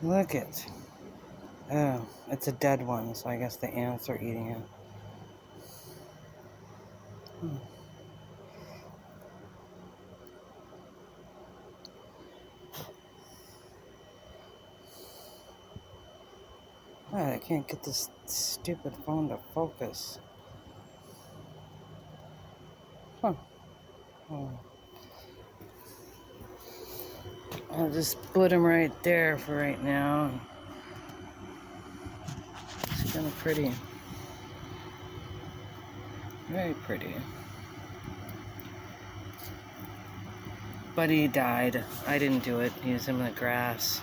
Look it. Oh, it's a dead one, so I guess the ants are eating it. God, I can't get this stupid phone to focus. Huh. Oh. I'll just put him right there for right now. It's kind of pretty. Very pretty. But he died. I didn't do it. He was in the grass.